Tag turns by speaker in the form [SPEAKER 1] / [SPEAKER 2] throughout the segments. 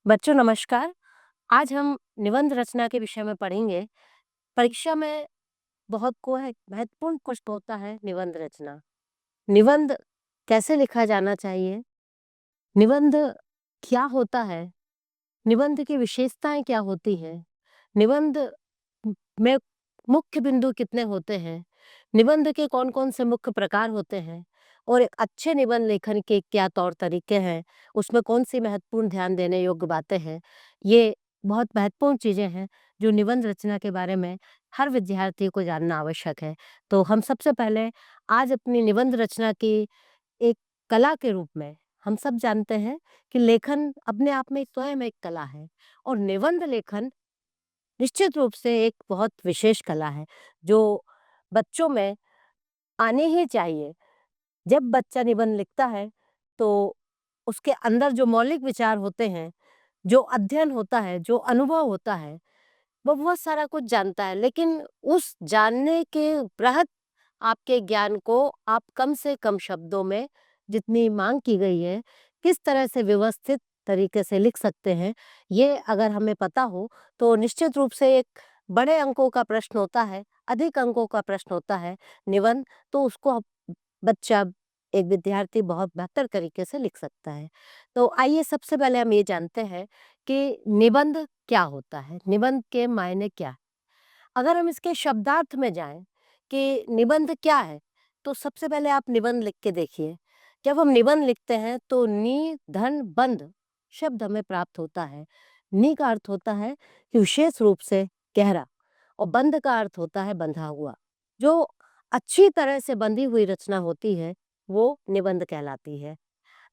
[SPEAKER 1] बच्चों नमस्कार। आज हम निबंध रचना के विषय में पढ़ेंगे। परीक्षा में बहुत को है महत्वपूर्ण प्रश्न होता है निबंध रचना। निबंध कैसे लिखा जाना चाहिए? निबंध क्या होता है? निबंध की विशेषताएं क्या होती हैं? निबंध में मुख्य बिंदु कितने होते हैं? निबंध के कौन-कौन से मुख्य प्रकार होते हैं? और एक अच्छे निबंध लेखन के क्या तौर तरीके हैं? उसमें कौन-सी महत्वपूर्ण ध्यान देने योग्य बातें हैं? ये बहुत महत्वपूर्ण चीज़ें हैं, जो निबंध रचना के बारे में हर विद्यार्थी को जानना आवश्यक है। तो हम सबसे पहले आज अपनी निबंध रचना की एक कला के रूप में हम सब जानते हैं कि लेखन अपने आप में स्वयं एक कला है और निबंध लेखन निश्चित रूप से एक बहुत विशेष कला है, जो बच्चों में आनी ही चाहिए। जब बच्चा निबंध लिखता है, तो उसके अंदर जो मौलिक विचार होते हैं, जो अध्ययन होता है, जो अनुभव होता है, वो बहुत सारा कुछ जानता है, लेकिन उस जानने के वृहत आपके ज्ञान को आप कम से कम शब्दों में जितनी मांग की गई है, किस तरह से व्यवस्थित तरीके से लिख सकते हैं, ये अगर हमें पता हो, तो निश्चित रूप से एक बड़े अंकों का प्रश्न होता है, अधिक अंकों का प्रश्न होता है निबंध, तो उसको बच्चा, एक विद्यार्थी बहुत बेहतर तरीके से लिख सकता है। तो आइए सबसे पहले हम ये जानते हैं कि निबंध क्या होता है? निबंध के मायने क्या है? अगर हम इसके शब्दार्थ में जाएँ कि निबंध क्या है? तो सबसे पहले आप निबंध लिख के देखिए। जब हम निबंध लिखते हैं तो नि, धन, बंध शब्द हमें प्राप्त होता है। नि का अर्थ होता है कि विशेष रूप से गहरा और बंध का अर्थ होता है बंधा हुआ। जो अच्छी तरह से बंधी हुई रचना होती है, वो निबंध कहलाती है।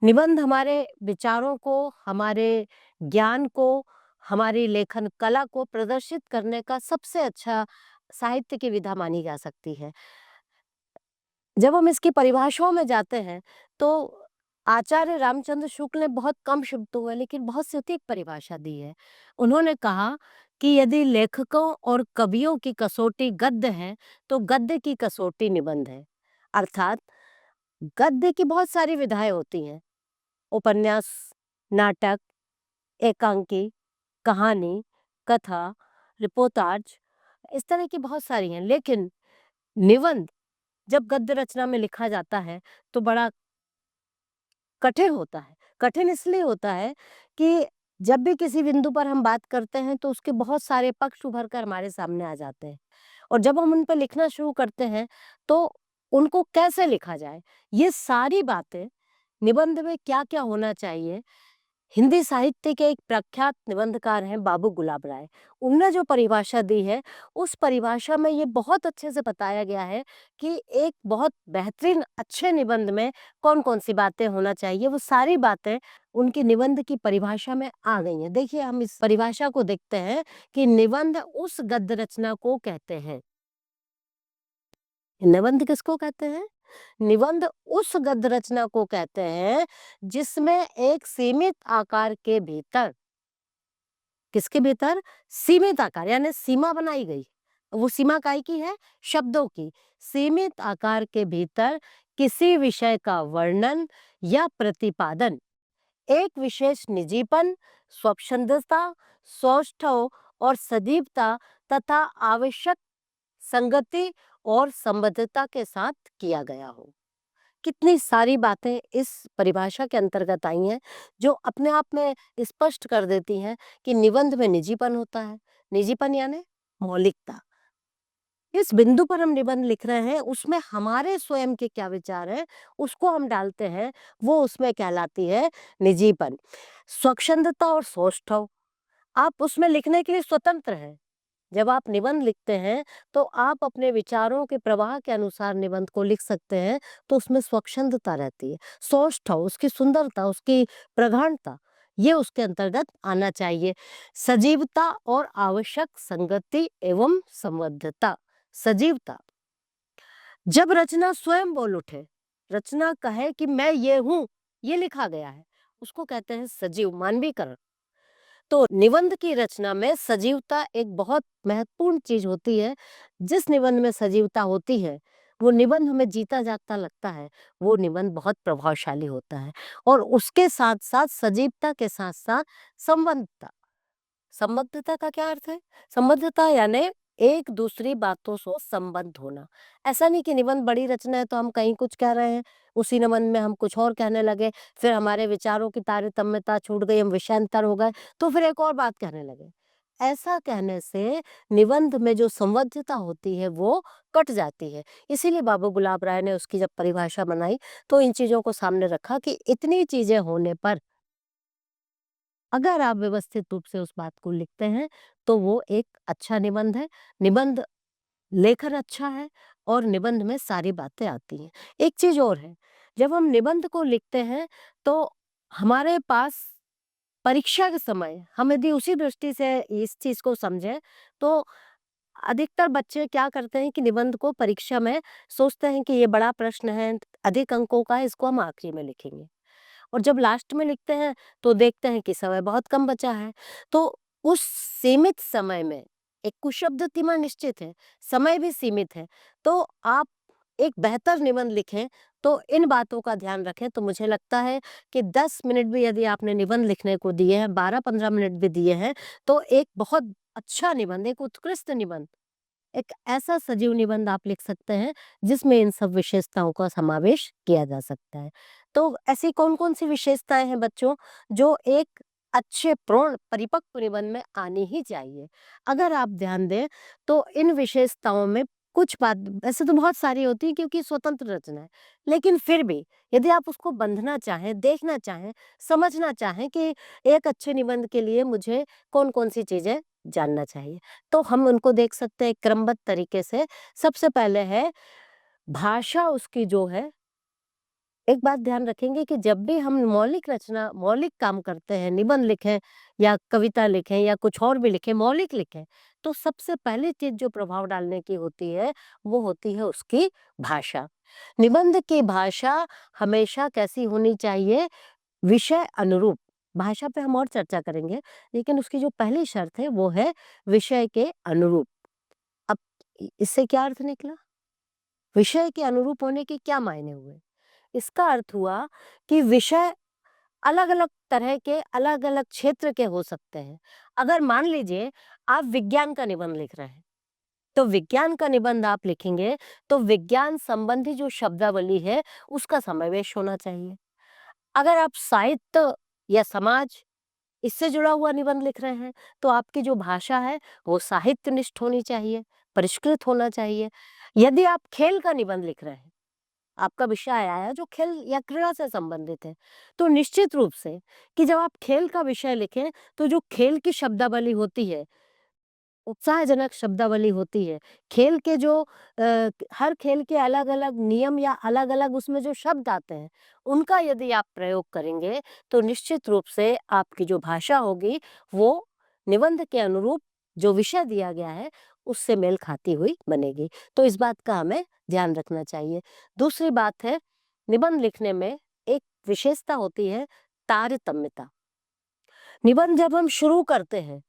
[SPEAKER 1] निबंध हमारे विचारों को, हमारे ज्ञान को, हमारी लेखन कला को प्रदर्शित करने का सबसे अच्छा साहित्य की विधा मानी जा सकती है। जब हम इसकी परिभाषाओं में जाते हैं, तो आचार्य रामचंद्र शुक्ल ने बहुत कम शब्दों में लेकिन बहुत सटीक परिभाषा दी है। उन्होंने कहा कि यदि लेखकों और कवियों की कसौटी गद्य है, तो गद्य की कसौटी निबंध है। अर्थात गद्य की बहुत सारी विधाएं होती हैं। उपन्यास, नाटक, एकांकी, कहानी, कथा, रिपोर्टाज, इस तरह की बहुत सारी हैं। लेकिन निबंध जब गद्य रचना में लिखा जाता है, तो बड़ा कठिन होता है। कठिन इसलिए होता है कि जब भी किसी बिंदु पर हम बात करते हैं, तो उसके बहुत सारे पक्ष उभर कर हमारे सामने आ जाते हैं। और जब हम उन पे लिखना शुरू करते हैं, तो उनको कैसे लिखा जाए, ये सारी बातें निबंध में क्या-क्या होना चाहिए। हिंदी साहित्य के एक प्रख्यात निबंधकार हैं बाबू गुलाब राय। उन्होंने जो परिभाषा दी है, उस परिभाषा में ये बहुत अच्छे से बताया गया है कि एक बहुत बेहतरीन अच्छे निबंध में कौन-कौन सी बातें होना चाहिए, वो सारी बातें उनकी निबंध की परिभाषा में आ गई हैं। देखिए, हम इस परिभाषा को देखते हैं कि निबंध उस गद्य रचना को कहते हैं। निबंध किसको कहते हैं? निबंध उस गद्य रचना को कहते हैं जिसमें एक सीमित आकार के भीतर, किसके भीतर? सीमित आकार यानी सीमा बनाई गई। वो सीमा काय की है? शब्दों की। सीमित आकार के भीतर किसी विषय का वर्णन या प्रतिपादन एक विशेष निजीपन, स्वच्छंदता, सौष्ठव और सजीवता तथा आवश्यक संगति और संबद्धता के साथ किया गया हो। कितनी सारी बातें इस परिभाषा के अंतर्गत आई हैं, जो अपने आप में स्पष्ट कर देती हैं कि निबंध में निजीपन होता है। निजीपन यानी मौलिकता। इस बिंदु पर हम निबंध लिख रहे हैं, उसमें हमारे स्वयं के क्या विचार हैं, उसको हम डालते हैं, वो उसमें कहलाती है निजीपन। स्वच्छंदता और सौष्ठव, आप उसमें लिखने के लिए स्वतंत्र हैं। जब आप निबंध लिखते हैं, तो आप अपने विचारों के प्रवाह के अनुसार निबंध को लिख सकते हैं, तो उसमें स्वच्छंदता रहती है। सौष्ठव, उसकी सुंदरता, उसकी प्रगाढ़ता, ये उसके अंतर्गत आना चाहिए। सजीवता और आवश्यक संगति एवं संबद्धता। सजीवता, जब रचना स्वयं बोल उठे, रचना कहे कि मैं ये हूँ, ये लिखा गया है, उसको कहते हैं सजीव, मानवीकरण। तो निबंध की रचना में सजीवता एक बहुत महत्वपूर्ण चीज होती है। जिस निबंध में सजीवता होती है, वो निबंध हमें जीता जागता लगता है, वो निबंध बहुत प्रभावशाली होता है। और उसके साथ-साथ सजीवता के साथ-साथ संबद्धता। संबद्धता का क्या अर्थ है? संबद्धता यानी एक दूसरी बातों से संबद्ध होना। ऐसा नहीं कि निबंध बड़ी रचना है तो हम कहीं कुछ कह रहे हैं, उसी निबंध में हम कुछ और कहने लगे, फिर हमारे विचारों की तारतम्यता छूट गई, हम विषयांतर हो गए, तो फिर एक और बात कहने लगे। ऐसा कहने से निबंध में जो संबद्धता होती है वो कट जाती है। इसीलिए बाबू गुलाब राय ने उसकी जब परिभाषा बनाई तो इन चीज़ों को सामने रखा कि इतनी चीज़ें होने पर अगर आप व्यवस्थित रूप से उस बात को लिखते हैं, तो वो एक अच्छा निबंध है। निबंध लेखन अच्छा है और निबंध में सारी बातें आती हैं। एक चीज़ और है, जब हम निबंध को लिखते हैं, तो हमारे पास परीक्षा के समय हम यदि उसी दृष्टि से इस चीज़ को समझें, तो अधिकतर बच्चे क्या करते हैं कि निबंध को परीक्षा में सोचते हैं कि ये बड़ा प्रश्न है, अधिक अंकों का है, इसको हम आखिरी में लिखेंगे। और जब लास्ट में लिखते हैं तो देखते हैं कि समय बहुत कम बचा है। तो उस सीमित समय में एक कुशब्द सीमा निश्चित है, समय भी सीमित है, तो आप एक बेहतर निबंध लिखें, तो इन बातों का ध्यान रखें। तो मुझे लगता है कि 10 मिनट भी यदि आपने निबंध लिखने को दिए हैं, 12-15 मिनट भी दिए हैं, तो एक बहुत अच्छा निबंध, एक उत्कृष्ट निबंध, एक ऐसा सजीव निबंध आप लिख सकते हैं जिसमें इन सब विशेषताओं का समावेश किया जा सकता है। तो ऐसी कौन-कौन सी विशेषताएँ हैं बच्चों जो एक अच्छे पूर्ण परिपक्व निबंध में आनी ही चाहिए? अगर आप ध्यान दें तो इन विशेषताओं में कुछ बात वैसे तो बहुत सारी होती हैं क्योंकि स्वतंत्र रचना है। लेकिन फिर भी यदि आप उसको बंधना चाहें, देखना चाहें, समझना चाहें कि एक अच्छे निबंध के लिए मुझे कौन-कौन सी चीज़ें जानना चाहिए। तो हम उनको देख सकते हैं क्रमबद्ध तरीके से। सबसे पहले है भाषा उसकी जो है, एक बात ध्यान रखेंगे कि जब भी हम मौलिक काम करते हैं, निबंध लिखें या कविता लिखें या कुछ और भी लिखें, मौलिक लिखें, तो सबसे पहली चीज़ जो प्रभाव डालने की होती है, वो होती है उसकी भाषा। निबंध की भाषा हमेशा कैसी होनी चाहिए? विषय अनुरूप। भाषा पे हम और चर्चा करेंगे, लेकिन उसकी जो पहली शर्त है वो है विषय के अनुरूप। अब इससे क्या अर्थ निकला? विषय के अनुरूप होने के क्या मायने हुए? इसका अर्थ हुआ कि विषय अलग-अलग तरह के, अलग-अलग क्षेत्र के हो सकते हैं। अगर मान लीजिए आप विज्ञान का निबंध लिख रहे हैं, तो विज्ञान का निबंध आप लिखेंगे, तो विज्ञान संबंधी जो शब्दावली है, उसका समावेश होना चाहिए। अगर आप साहित्य या समाज इससे जुड़ा हुआ निबंध लिख रहे हैं, तो आपकी जो भाषा है, वो साहित्यनिष्ठ होनी चाहिए, परिष्कृत होना चाहिए। यदि आप खेल का निबंध लिख रहे हैं, आपका विषय आया है जो खेल या क्रीड़ा से संबंधित है, तो निश्चित रूप से कि जब आप खेल का विषय लिखें, तो जो खेल की शब्दावली होती है, उत्साहजनक शब्दावली होती है। खेल के जो हर खेल के अलग-अलग नियम या अलग-अलग उसमें जो शब्द आते हैं, उनका यदि आप प्रयोग करेंगे, तो निश्चित रूप से आपकी जो भाषा होगी, वो निबंध के अनुरूप जो विषय दिया गया है, उससे मेल खाती हुई बनेगी। तो इस बात का हमें ध्यान रखना चाहिए। दूसरी बात है, निबंध लिखने में एक विशेषता होती है तारतम्यता। निबंध जब हम शुरू करते हैं,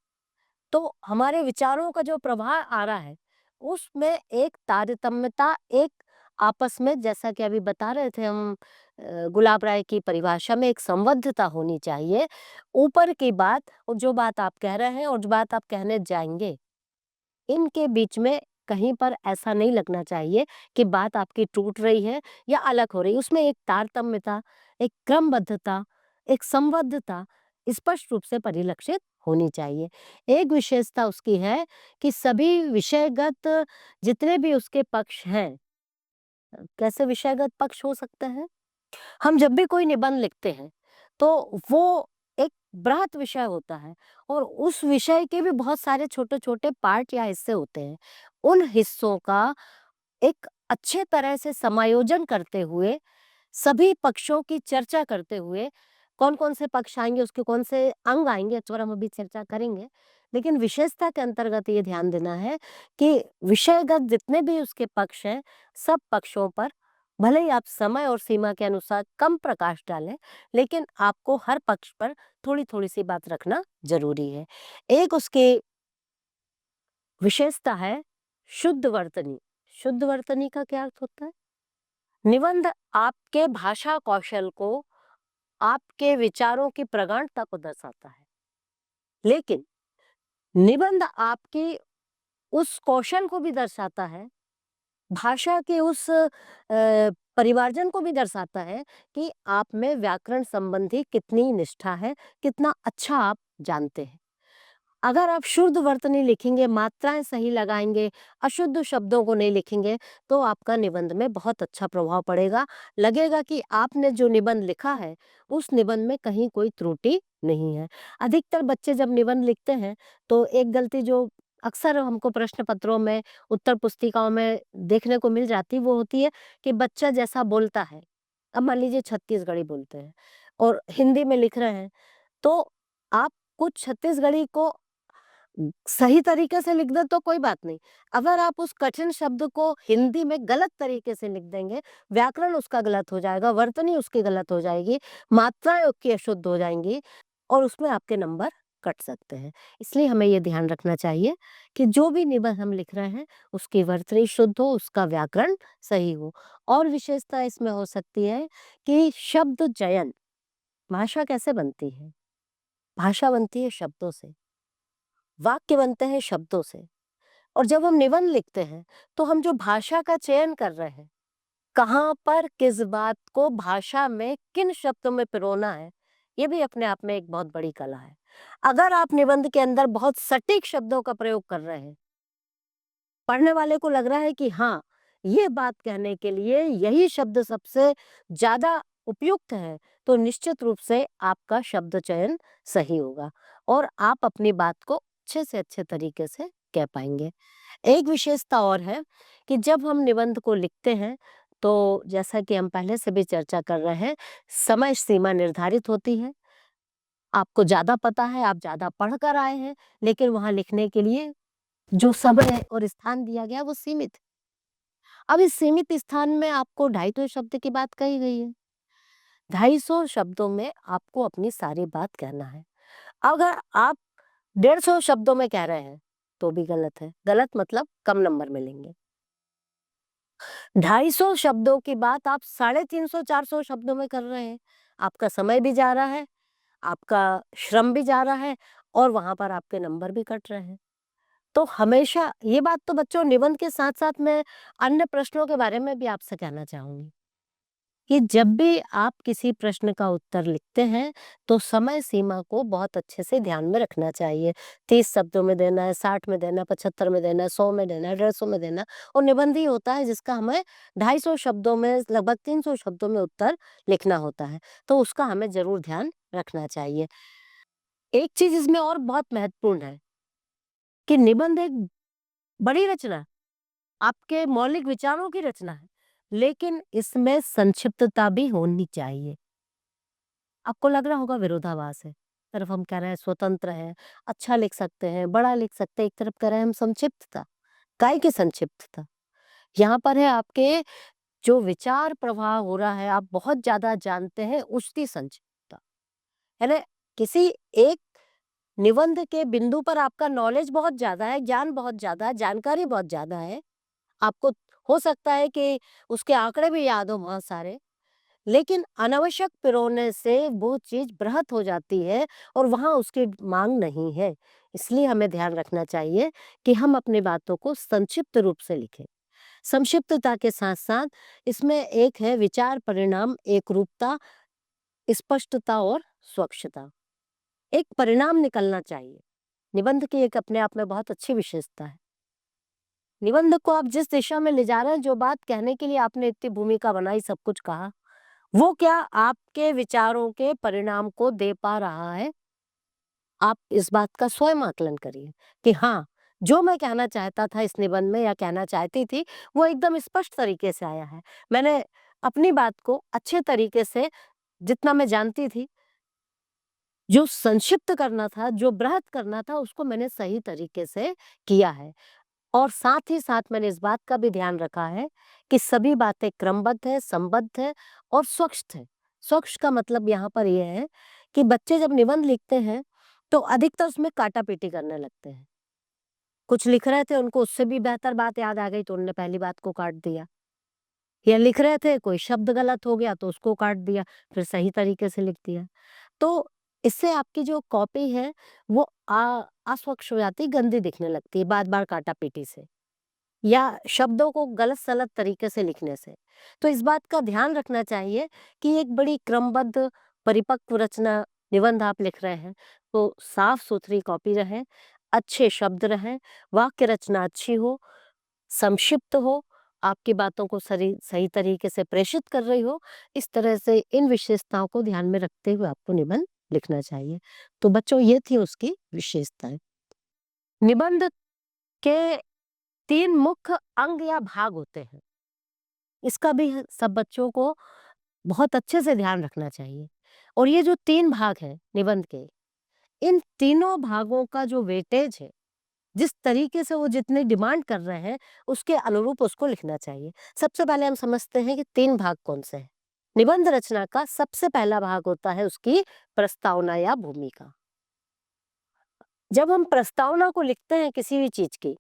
[SPEAKER 1] तो हमारे विचारों का जो प्रवाह आ रहा है, उसमें एक तारतम्यता, एक आपस में जैसा कि अभी बता रहे थे हम गुलाब राय की परिभाषा में एक संबद्धता होनी चाहिए। ऊपर की बात और जो बात आप कह रहे हैं और जो बात आप कहने जाएँगे, इनके बीच में कहीं पर ऐसा नहीं लगना चाहिए कि बात आपकी टूट रही है या अलग हो रही है। उसमें एक तारतम्यता, एक क्रमबद्धता, एक संबद्धता स्पष्ट रूप से परिलक्षित होनी चाहिए। एक विशेषता उसकी है कि सभी विषयगत जितने भी उसके पक्ष हैं, कैसे विषयगत पक्ष हो सकते हैं? हम जब भी कोई निबंध लिखते हैं, तो वो एक बृहत विषय होता है और उस विषय के भी बहुत सारे छोटे-छोटे पार्ट या हिस्से होते हैं। उन हिस्सों का एक अच्छे तरह से समायोजन करते हुए, सभी पक्षों की चर्चा करते हुए, कौन-कौन से पक्ष आएँगे, उसके कौन से अंग आएँगे, इस पर हम अभी चर्चा करेंगे। लेकिन विशेषता के अंतर्गत ये ध्यान देना है कि विषयगत जितने भी उसके पक्ष हैं, सब पक्षों पर भले ही आप समय और सीमा के अनुसार कम प्रकाश डालें, लेकिन आपको हर पक्ष पर थोड़ी-थोड़ी सी बात रखना ज़रूरी है। एक उसकी विशेषता है शुद्ध वर्तनी। शुद्ध वर्तनी का क्या अर्थ होता है? निबंध आपके भाषा कौशल को, आपके विचारों की प्रगाढ़ता को दर्शाता है। लेकिन निबंध आपकी उस कौशल को भी दर्शाता है, भाषा के उस परिमार्जन को भी दर्शाता है कि आप में व्याकरण संबंधी कितनी निष्ठा है, कितना अच्छा आप जानते हैं। अगर आप शुद्ध वर्तनी लिखेंगे, मात्राएँ सही लगाएँगे, अशुद्ध शब्दों को नहीं लिखेंगे, तो आपका निबंध में बहुत अच्छा प्रभाव पड़ेगा। लगेगा कि आपने जो निबंध लिखा है, उस निबंध में कहीं कोई त्रुटि नहीं है। अधिकतर बच्चे जब निबंध लिखते हैं, तो एक गलती जो अक्सर हमको प्रश्न पत्रों में, उत्तर पुस्तिकाओं में देखने को मिल जाती, वो होती है कि बच्चा जैसा बोलता है, अब मान लीजिए छत्तीसगढ़ी बोलते हैं और हिंदी में लिख रहे हैं, तो आप कुछ छत्तीसगढ़ी को सही तरीके से लिख दें तो कोई बात नहीं। अगर आप उस कठिन शब्द को हिंदी में गलत तरीके से लिख देंगे, व्याकरण उसका गलत हो जाएगा, वर्तनी उसकी गलत हो जाएगी, मात्राएँ उसकी अशुद्ध हो जाएँगी और उसमें आपके नंबर कट सकते हैं। इसलिए हमें ये ध्यान रखना चाहिए कि जो भी निबंध हम लिख रहे हैं, उसकी वर्तनी शुद्ध हो, उसका व्याकरण सही हो। और विशेषता इसमें हो सकती है कि शब्द चयन, भाषा कैसे बनती है? भाषा बनती है शब्दों से। वाक्य बनते हैं शब्दों से और जब हम निबंध लिखते हैं तो हम जो भाषा का चयन कर रहे हैं, कहाँ पर किस बात को भाषा में किन शब्दों में पिरोना है, ये भी अपने आप में एक बहुत बड़ी कला है। अगर आप निबंध के अंदर बहुत सटीक शब्दों का प्रयोग कर रहे हैं, पढ़ने वाले को लग रहा है कि हाँ, ये बात कहने के लिए यही शब्द सबसे ज्यादा उपयुक्त है, तो निश्चित रूप से आपका शब्द चयन सही होगा और आप अपनी बात को अच्छे से अच्छे तरीके से कह पाएंगे। एक विशेषता और है कि जब हम निबंध को लिखते हैं, तो जैसा कि हम पहले से भी चर्चा कर रहे हैं, समय सीमा निर्धारित होती है। आपको ज्यादा पता है, आप ज्यादा पढ़ कर आए हैं, लेकिन वहां लिखने के लिए जो समय और स्थान दिया गया वो सीमित है। अब इस सीमित स्थान में आपको 250 शब्द की बात कही गई है। 250 शब्दों में आपको अपनी सारी बात कहना है। अगर आप 150 शब्दों में कह रहे हैं, तो भी गलत है। गलत मतलब कम नंबर मिलेंगे। 250 शब्दों की बात आप 350 400 शब्दों में कर रहे हैं। आपका समय भी जा रहा है, आपका श्रम भी जा रहा है और वहां पर आपके नंबर भी कट रहे हैं। तो हमेशा ये बात तो बच्चों निबंध के साथ-साथ मैं अन्य प्रश्नों के बारे में भी आपसे कहना चाहूँगी कि जब भी आप किसी प्रश्न का उत्तर लिखते हैं, तो समय सीमा को बहुत अच्छे से ध्यान में रखना चाहिए। 30 शब्दों में देना है, 60 में देना है, 75 में देना है, 100 में देना है, 150 में देना है और निबंध ही होता है जिसका हमें 250 शब्दों में लगभग 300 शब्दों में उत्तर लिखना होता है। तो उसका हमें ज़रूर ध्यान रखना चाहिए। एक चीज़ इसमें और बहुत महत्वपूर्ण है कि निबंध एक बड़ी रचना है। आपके मौलिक विचारों की रचना है, लेकिन इसमें संक्षिप्तता भी होनी चाहिए। आपको लग रहा होगा विरोधाभास है। तरफ हम कह रहे हैं स्वतंत्र है, अच्छा लिख सकते हैं, बड़ा लिख सकते हैं, एक तरफ कह रहे हैं हम संक्षिप्तता। काहे की संक्षिप्तता? यहाँ पर है आपके जो विचार प्रवाह हो रहा है, आप बहुत ज़्यादा जानते हैं, उसकी संक्षिप्तता। है ना? किसी एक निबंध के बिंदु पर आपका नॉलेज बहुत ज़्यादा है, ज्ञान बहुत ज़्यादा है, जानकारी बहुत ज़्यादा है। आपको हो सकता है कि उसके आंकड़े भी याद हो बहुत सारे, लेकिन अनावश्यक पिरोने से वो चीज़ बृहत हो जाती है और वहाँ उसकी माँग नहीं है। इसलिए हमें ध्यान रखना चाहिए कि हम अपनी बातों को संक्षिप्त रूप से लिखें। संक्षिप्तता के साथ-साथ इसमें एक है विचार, परिणाम, एकरूपता, स्पष्टता और स्वच्छता। एक परिणाम निकलना चाहिए। निबंध की एक अपने आप में बहुत अच्छी विशेषता है। निबंध को आप जिस दिशा में ले जा रहे हैं, जो बात कहने के लिए आपने इतनी भूमिका बनाई, सब कुछ कहा, वो क्या आपके विचारों के परिणाम को दे पा रहा है? आप इस बात का स्वयं आकलन करिए कि हाँ, जो मैं कहना चाहता था इस निबंध में या कहना चाहती थी, वो एकदम स्पष्ट तरीके से आया है। मैंने अपनी बात को अच्छे तरीके से जितना मैं जानती थी, जो संक्षिप्त करना था, जो बृहत करना था, उसको मैंने सही तरीके से किया है। और साथ ही साथ मैंने इस बात का भी ध्यान रखा है कि सभी बातें क्रमबद्ध है, संबद्ध है और स्वच्छ है। स्वच्छ का मतलब यहाँ पर ये है कि बच्चे जब निबंध लिखते हैं, तो अधिकतर उसमें काटा-पीटी करने लगते हैं। कुछ लिख रहे थे, उनको उससे भी बेहतर बात याद आ गई तो उन्होंने पहली बात को काट दिया। या लिख रहे थे, कोई शब्द गलत हो गया तो उसको काट दिया, फिर सही तरीके से लिख दिया। तो इससे आपकी जो कॉपी है वो अस्वच्छ हो जाती है, गंदी दिखने लगती है बार-बार काटा-पीटी से या शब्दों को गलत-सलत तरीके से लिखने से। तो इस बात का ध्यान रखना चाहिए कि एक बड़ी क्रमबद्ध, परिपक्व रचना निबंध आप लिख रहे हैं, तो साफ-सुथरी कॉपी रहे, अच्छे शब्द रहें, वाक्य रचना अच्छी हो, संक्षिप्त हो, आपकी बातों को सही तरीके से प्रेषित कर रही हो, इस तरह से इन विशेषताओं को ध्यान में रखते हुए आपको निबंध लिखना चाहिए। तो बच्चों ये थी उसकी विशेषताएँ। निबंध के 3 मुख्य अंग या भाग होते हैं। इसका भी सब बच्चों को बहुत अच्छे से ध्यान रखना चाहिए। और ये जो 3 भाग हैं निबंध के, इन तीनों भागों का जो वेटेज है, जिस तरीके से वो जितनी डिमांड कर रहे हैं, उसके अनुरूप उसको लिखना चाहिए। सबसे पहले हम समझते हैं कि 3 भाग कौन से हैं। निबंध रचना का सबसे पहला भाग होता है उसकी प्रस्तावना या भूमिका। जब हम प्रस्तावना को लिखते हैं किसी भी चीज की,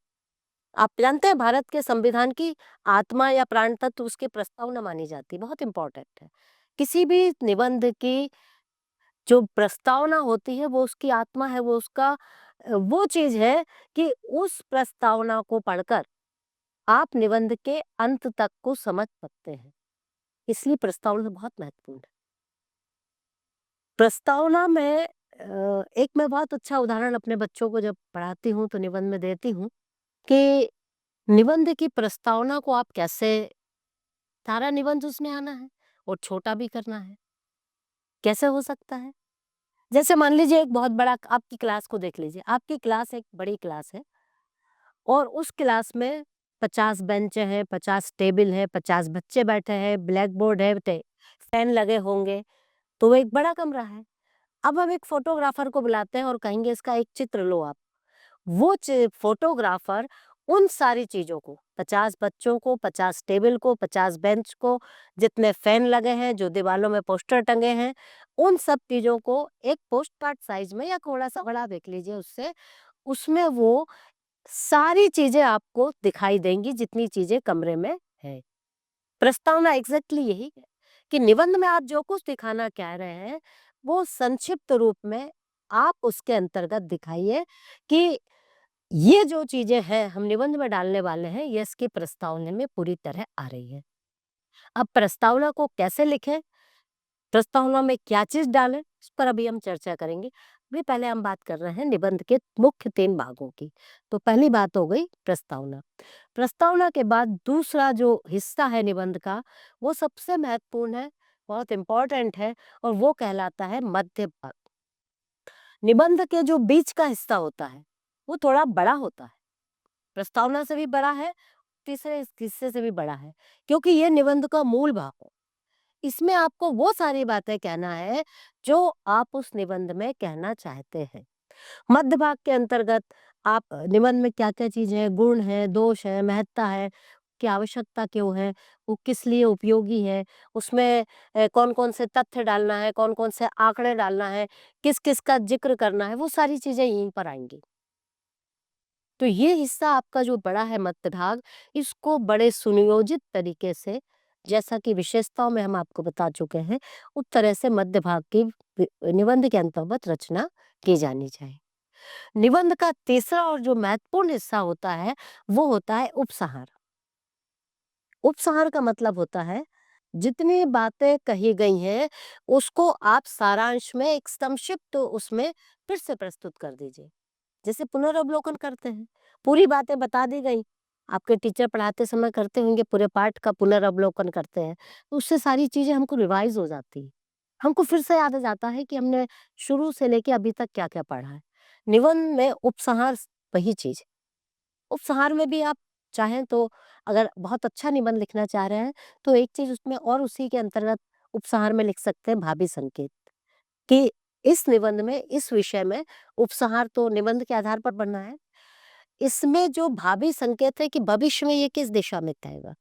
[SPEAKER 1] आप जानते हैं भारत के संविधान की आत्मा या प्राण तत्व उसकी प्रस्तावना मानी जाती है, बहुत इंपॉर्टेंट है। किसी भी निबंध की जो प्रस्तावना होती है वो उसकी आत्मा है, वो उसका वो चीज है कि उस प्रस्तावना को पढ़कर आप निबंध के अंत तक को समझ सकते हैं। इसलिए प्रस्तावना बहुत महत्वपूर्ण है। प्रस्तावना में एक मैं बहुत अच्छा उदाहरण अपने बच्चों को जब पढ़ाती हूँ तो निबंध में देती हूँ कि निबंध की प्रस्तावना को आप कैसे, सारा निबंध उसमें आना है और छोटा भी करना है। कैसे हो सकता है? जैसे मान लीजिए एक बहुत बड़ा आपकी क्लास को देख लीजिए। आपकी क्लास एक बड़ी क्लास है और उस क्लास में 50 बेंच हैं, 50 टेबल है, 50 बच्चे बैठे हैं, ब्लैक बोर्ड है, फैन लगे होंगे, तो वो एक बड़ा कमरा है। अब हम एक फोटोग्राफर को बुलाते हैं और कहेंगे इसका एक चित्र लो आप। वो फोटोग्राफर उन सारी चीजों को, 50 बच्चों को, 50 टेबल को, 50 बेंच को, जितने फैन लगे हैं, जो दीवालों में पोस्टर टंगे हैं, उन सब चीजों को एक पोस्ट कार्ड साइज में या थोड़ा सा बड़ा देख लीजिए उससे, उसमें वो सारी चीजें आपको दिखाई देंगी जितनी चीजें कमरे में है। प्रस्तावना एग्जैक्टली यही है कि निबंध में आप जो कुछ दिखाना चाह रहे हैं वो संक्षिप्त रूप में आप उसके अंतर्गत दिखाइए कि ये जो चीजें हैं हम निबंध में डालने वाले हैं ये इसकी प्रस्तावना में पूरी तरह आ रही है। अब प्रस्तावना को कैसे लिखें, प्रस्तावना में क्या चीज डालें, इस पर अभी हम चर्चा करेंगे। अभी पहले हम बात कर रहे हैं निबंध के मुख्य 3 भागों की। तो पहली बात हो गई प्रस्तावना। प्रस्तावना के बाद दूसरा जो हिस्सा है निबंध का वो सबसे महत्वपूर्ण है, बहुत इंपॉर्टेंट है और वो कहलाता है मध्य भाग। निबंध के जो बीच का हिस्सा होता है वो थोड़ा बड़ा होता है, प्रस्तावना से भी बड़ा है, तीसरे हिस्से से भी बड़ा है, क्योंकि ये निबंध का मूल भाग है। इसमें आपको वो सारी बातें कहना है जो आप उस निबंध में कहना चाहते हैं। मध्य भाग के अंतर्गत आप निबंध में क्या-क्या चीज़ है, गुण है, दोष है, महत्ता है, की आवश्यकता क्यों है, वो किस लिए उपयोगी है, उसमें कौन-कौन से तथ्य डालना है, कौन-कौन से आंकड़े डालना है, किस-किस का ज़िक्र करना है, वो सारी चीज़ें यहीं पर आएँगी। तो ये हिस्सा आपका जो बड़ा है मध्य भाग, इसको बड़े सुनियोजित तरीके से, जैसा कि विशेषताओं में हम आपको बता चुके हैं, उस तरह से मध्य भाग की निबंध के अंतर्गत रचना की जानी चाहिए। निबंध का तीसरा और जो महत्वपूर्ण हिस्सा होता है, वो होता है उपसंहार। उपसंहार का मतलब होता है, जितनी बातें कही गई हैं, उसको आप सारांश में एक संक्षिप्त उसमें फिर से प्रस्तुत कर दीजिए। जैसे पुनर्वलोकन करते हैं, पूरी बातें बता दी गई, आपके टीचर पढ़ाते समय करते होंगे, पूरे पाठ का पुनर्वलोकन करते हैं, तो उससे सारी चीज़ें हमको रिवाइज़ हो जाती हैं। हमको फिर से याद आ जाता है कि हमने शुरू से लेके अभी तक क्या-क्या पढ़ा है। निबंध में उपसंहार वही चीज़ है। उपसंहार में भी आप चाहें तो अगर बहुत अच्छा निबंध लिखना चाह रहे हैं, तो एक चीज़ उसमें और उसी के अंतर्गत उपसंहार में लिख सकते हैं भावी संकेत। कि इस निबंध में, इस विषय में उपसंहार तो निबंध के आधार पर बनना है। इसमें जो भावी संकेत है कि भविष्य में ये किस दिशा में जाएगा,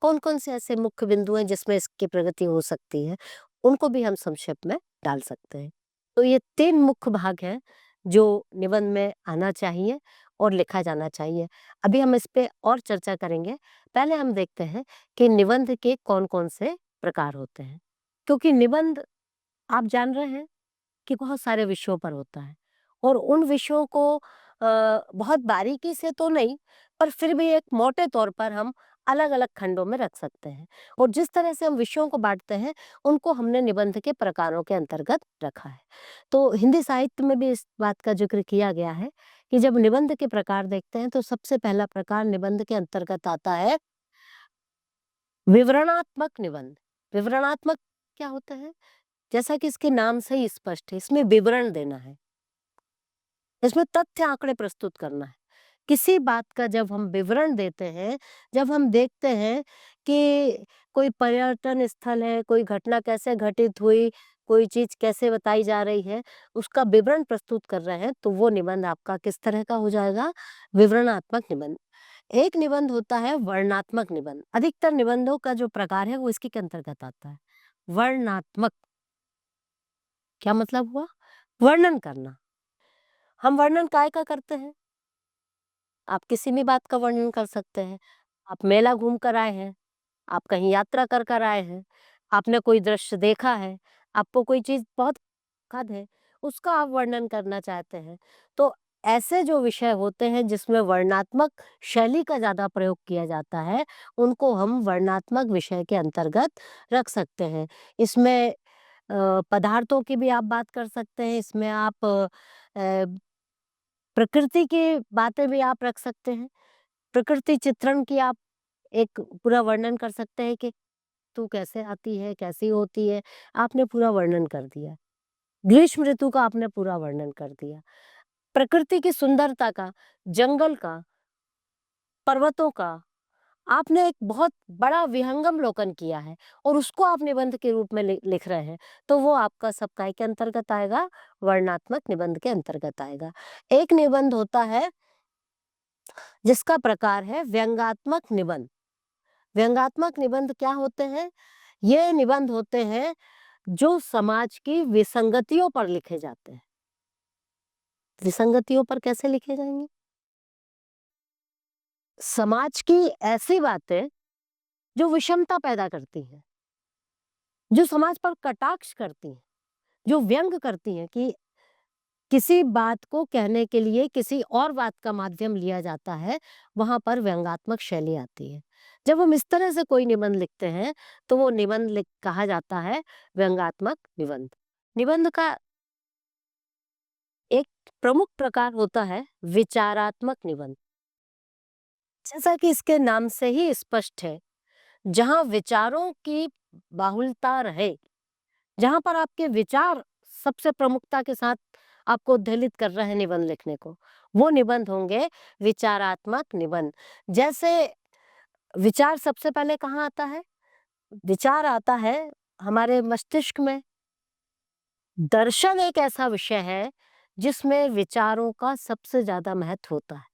[SPEAKER 1] कौन-कौन से ऐसे मुख्य बिंदु हैं जिसमें इसकी प्रगति हो सकती है, उनको भी हम संक्षेप में डाल सकते हैं। तो ये 3 मुख्य भाग हैं जो निबंध में आना चाहिए और लिखा जाना चाहिए। अभी हम इस पे और चर्चा करेंगे। पहले हम देखते हैं कि निबंध के कौन-कौन से प्रकार होते हैं। क्योंकि निबंध आप जान रहे हैं कि बहुत सारे विषयों पर होता है और उन विषयों को बहुत बारीकी से तो नहीं, पर फिर भी एक मोटे तौर पर हम अलग-अलग खंडों में रख सकते हैं और जिस तरह से हम विषयों को बाँटते हैं, उनको हमने निबंध के प्रकारों के अंतर्गत रखा है। तो हिंदी साहित्य में भी इस बात का ज़िक्र किया गया है कि जब निबंध के प्रकार देखते हैं, तो सबसे पहला प्रकार निबंध के अंतर्गत आता है विवरणात्मक निबंध। विवरणात्मक क्या होता है? जैसा कि इसके नाम से ही स्पष्ट है, इसमें विवरण देना है। इसमें तथ्य आंकड़े प्रस्तुत करना है। किसी बात का जब हम विवरण देते हैं, जब हम देखते हैं कि कोई पर्यटन स्थल है, कोई घटना कैसे घटित हुई, कोई चीज़ कैसे बताई जा रही है, उसका विवरण प्रस्तुत कर रहे हैं, तो वो निबंध आपका किस तरह का हो जाएगा? विवरणात्मक निबंध। एक निबंध होता है वर्णनात्मक निबंध। अधिकतर निबंधों का जो प्रकार है, वो इसी के अंतर्गत आता है। वर्णनात्मक, क्या मतलब हुआ? वर्णन करना। हम वर्णन काय का करते हैं? आप किसी भी बात का वर्णन कर सकते हैं। आप मेला घूम कर आए हैं, आप कहीं यात्रा कर कर आए हैं, आपने कोई दृश्य देखा है, आपको कोई चीज़ बहुत खद है, उसका आप वर्णन करना चाहते हैं। तो ऐसे जो विषय होते हैं जिसमें वर्णनात्मक शैली का ज़्यादा प्रयोग किया जाता है, उनको हम वर्णनात्मक विषय के अंतर्गत रख सकते हैं। इसमें पदार्थों की भी आप बात कर सकते हैं, इसमें आप प्रकृति की बातें भी आप रख सकते हैं। प्रकृति चित्रण की आप एक पूरा वर्णन कर सकते हैं कि ऋतु कैसे आती है, कैसी होती है, आपने पूरा वर्णन कर दिया। ग्रीष्म ऋतु का आपने पूरा वर्णन कर दिया। प्रकृति की सुंदरता का, जंगल का, पर्वतों का आपने एक बहुत बड़ा विहंगम-लोकन किया है और उसको आप निबंध के रूप में लिख रहे हैं, तो वो आपका सब काय के अंतर्गत आएगा? वर्णनात्मक निबंध के अंतर्गत आएगा। एक निबंध होता है जिसका प्रकार है व्यंग्यात्मक निबंध। व्यंग्यात्मक निबंध क्या होते हैं? ये निबंध होते हैं जो समाज की विसंगतियों पर लिखे जाते हैं। विसंगतियों पर कैसे लिखे जाएँगे? समाज की ऐसी बातें जो विषमता पैदा करती हैं, जो समाज पर कटाक्ष करती हैं, जो व्यंग करती हैं कि किसी बात को कहने के लिए किसी और बात का माध्यम लिया जाता है, वहाँ पर व्यंग्यात्मक शैली आती है। जब हम इस तरह से कोई निबंध लिखते हैं, तो वो निबंध लिख कहा जाता है व्यंग्यात्मक निबंध। निबंध का एक प्रमुख प्रकार होता है विचारात्मक निबंध। जैसा कि इसके नाम से ही स्पष्ट है, जहाँ विचारों की बाहुलता रहे, जहाँ पर आपके विचार सबसे प्रमुखता के साथ आपको उद्वेलित कर रहे हैं निबंध लिखने को, वो निबंध होंगे विचारात्मक निबंध। जैसे विचार सबसे पहले कहाँ आता है? विचार आता है हमारे मस्तिष्क में। दर्शन एक ऐसा विषय है जिसमें विचारों का सबसे ज़्यादा महत्व होता है।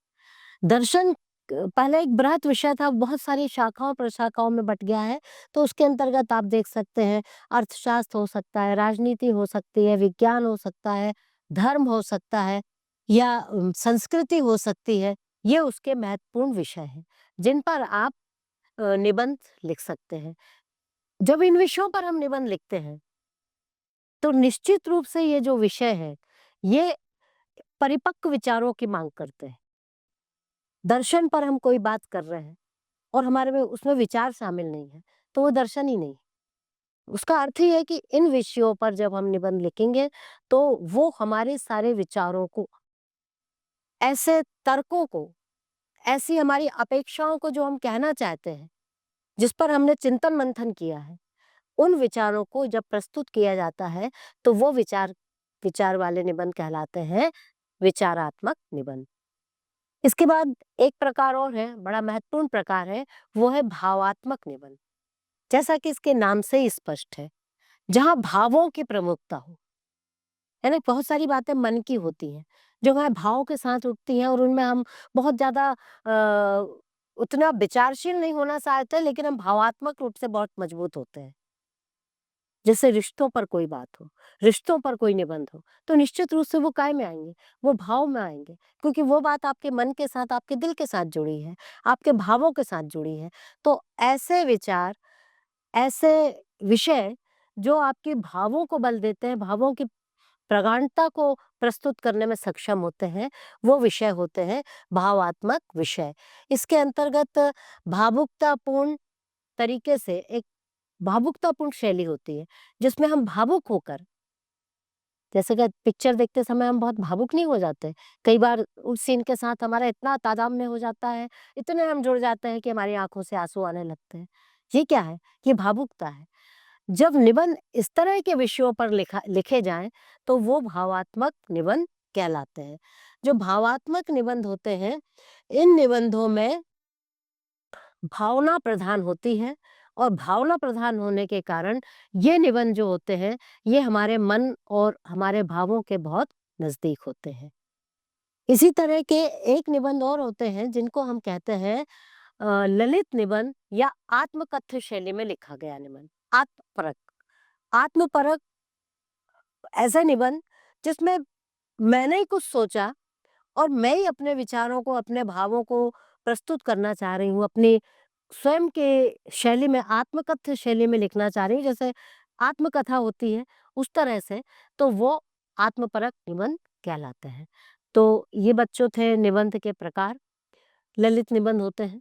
[SPEAKER 1] दर्शन पहले एक बृहत विषय था, बहुत सारी शाखाओं प्रशाखाओं में बँट गया है, तो उसके अंतर्गत आप देख सकते हैं अर्थशास्त्र हो सकता है, राजनीति हो सकती है, विज्ञान हो सकता है, धर्म हो सकता है या संस्कृति हो सकती है। ये उसके महत्वपूर्ण विषय हैं, जिन पर आप निबंध लिख सकते हैं। जब इन विषयों पर हम निबंध लिखते हैं, तो निश्चित रूप से ये जो विषय है, ये परिपक्व विचारों की माँग करते हैं। दर्शन पर हम कोई बात कर रहे हैं और हमारे में उसमें विचार शामिल नहीं है, तो वो दर्शन ही नहीं। उसका अर्थ ही है कि इन विषयों पर जब हम निबंध लिखेंगे, तो वो हमारे सारे विचारों को, ऐसे तर्कों को, ऐसी हमारी अपेक्षाओं को जो हम कहना चाहते हैं, जिस पर हमने चिंतन-मंथन किया है, उन विचारों को जब प्रस्तुत किया जाता है, तो वो विचार विचार वाले निबंध कहलाते हैं विचारात्मक निबंध। इसके बाद एक प्रकार और है, बड़ा महत्वपूर्ण प्रकार है, वो है भावात्मक निबंध। जैसा कि इसके नाम से ही स्पष्ट है, जहाँ भावों की प्रमुखता हो, है ना? बहुत सारी बातें मन की होती हैं, जो हमारे भावों के साथ उठती हैं और उनमें हम बहुत ज़्यादा उतना विचारशील नहीं होना चाहते, लेकिन हम भावात्मक रूप से बहुत मजबूत होते हैं। जैसे रिश्तों पर कोई बात हो, रिश्तों पर कोई निबंध हो, तो निश्चित रूप से वो काय में आएँगे, वो भाव में आएँगे, क्योंकि वो बात आपके मन के साथ, आपके दिल के साथ जुड़ी है, आपके भावों के साथ जुड़ी है। तो ऐसे विचार, ऐसे विषय जो आपके भावों को बल देते हैं, भावों की प्रगाढ़ता को प्रस्तुत करने में सक्षम होते हैं, वो विषय होते हैं भावात्मक विषय। इसके अंतर्गत भावुकतापूर्ण तरीके से एक भावुकतापूर्ण शैली होती है, जिसमें हम भावुक होकर, जैसे कि पिक्चर देखते समय हम बहुत भावुक नहीं हो जाते? कई बार उस सीन के साथ हमारा इतना तादात्म्य हो जाता है, इतने हम जुड़ जाते हैं कि हमारी आँखों से आँसू आने लगते हैं। ये क्या है? ये भावुकता है। जब निबंध इस तरह के विषयों पर लिखे जाएँ, तो वो भावात्मक निबंध कहलाते हैं। जो भावात्मक निबंध होते हैं, इन निबंधों में भावना प्रधान होती है, और भावना प्रधान होने के कारण ये निबंध जो होते हैं, ये हमारे मन और हमारे भावों के बहुत नज़दीक होते हैं। इसी तरह के एक निबंध और होते हैं जिनको हम कहते हैं ललित निबंध या आत्मकथ्य शैली में लिखा गया निबंध। आत्मपरक, आत्मपरक ऐसा निबंध जिसमें मैंने ही कुछ सोचा और मैं ही अपने विचारों को, अपने भावों को प्रस्तुत करना चाह रही हूँ, अपनी स्वयं के शैली में, आत्मकथ्य शैली में लिखना चाह रही हूँ, जैसे आत्मकथा होती है, उस तरह से, तो वो आत्मपरक निबंध कहलाते हैं। तो ये बच्चों थे निबंध के प्रकार, ललित निबंध होते हैं।